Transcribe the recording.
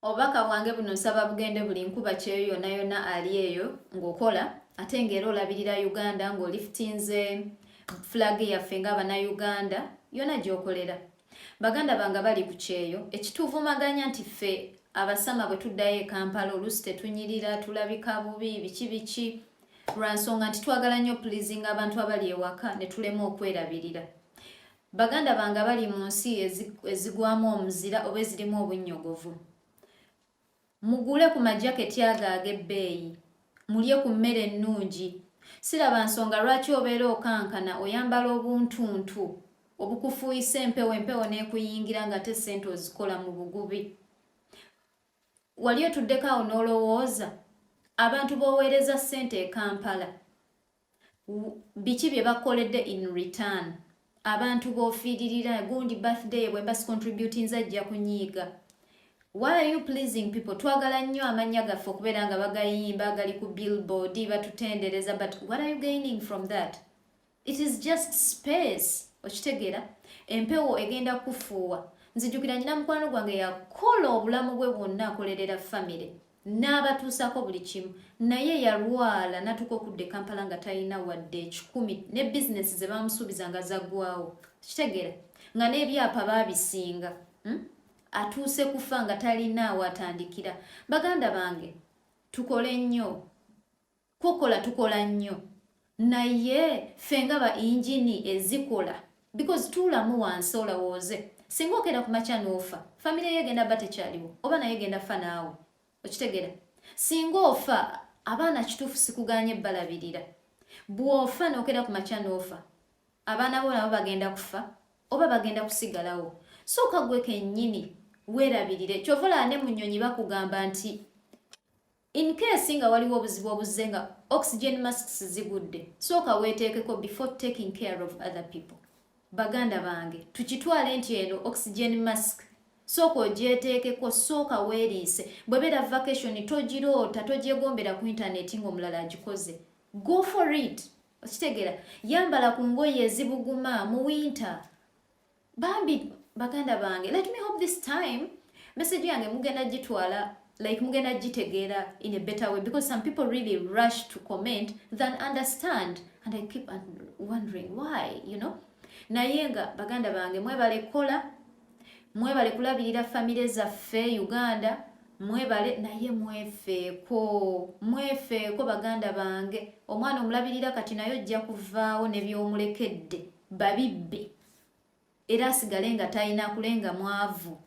Obaka bwange buno nsaba bugende buli Nkuba Kyeyo yonna yonna ali eyo ng'okola ate ng'era olabirira Uganda ng'oliftinze flag yaffe ng'Abannayuganda yonna gy'okolera. Baganda bange bali ku Kyeyo ekituvumaganya nti ffe abasama bwe tuddayo e Kampala oluusi tetunyirira tulabika bubi biki lwa nsonga nti twagala nnyo pleasing abantu abali ewaka ne tulema okwerabirira. Baganda bange bali mu nsi ezigwamu omuzira oba ezirimu obunnyogovu. Mugule ku majaketi ago ag'ebbeeyi, mulye ku mmere ennungi. Siraba nsonga lwaki obeera okankana oyambala obuntuntu obukufuuyisa empewo n'ekuyingira nga te ssente ozikola mu bugubi. Wali otuddeko awo n'olowooza abantu b'oweereza ssente e Kampala biki bye bakoledde in return? Abantu b'ofiiririra gundi birthday bwe mba contributing ajja kunyiiga. Why are you pleasing people? Twagala nnyo amannya gaffe okubeera nga bagayimba gali ku billboard batutendereza, but what are you gaining from that? It is just space. Okitegeera empewo egenda kufuuwa. Nzijukira nnyina mukwano gwange yakola obulamu bwe bwonna akolerera famire n'abatuusako buli kimu, naye yalwala natuka okudda e Kampala nga talina wadde 10 ne bizinesi ze bamusuubiza nga zaggwawo. Kitegeera nga n'ebyapa baabisinga. Atuuse kufa nga talinaawo atandikira. Baganda bange tukole nnyo, kukola tukola nnyo, naye ffe nga ba injini ezikola because tuulamu wansi olowooze singa okera ku makya n'ofa famire yegenda ba tekyaliwo oba naye genda fa naawe. Okitegeera singa ofa abaana kituufu sikuganye balabirira, bw'ofa n'okera ku makya n'ofa abaana bo nabo bagenda kufa oba bagenda kusigalawo. Sooka gwe kennyini weerabirire. Kyovola ne mu nnyonyi bakugamba nti in case nga waliwo obuzibu obuzze nga oxygen masks zigudde, sooka weeteekeko before taking care of other people. Baganda bange tukitwale nti eno oxygen mask sooka ogyeteekeko, sooka weeriise. Bwebeera vacation togiroota togyegombera ku intaneti ng'omulala agikoze. Go for it. Okitegeera yambala ku ngoye ezibuguma mu winter. Bambi baganda bange, let me hope this time message yange mugenda gitwala like mugenda gitegeera in a better way, because some people really rush to comment than understand, and I keep wondering why, you know. Naye nga baganda bange mwebale kola, mwebale kulabirira famire zaffe Uganda, mwebale naye mwefeeko baganda bange. Omwana omulabirira kati nayo ojja kuvaawo ne by'omulekedde babibbe era asigale nga talina kulenga mwavu.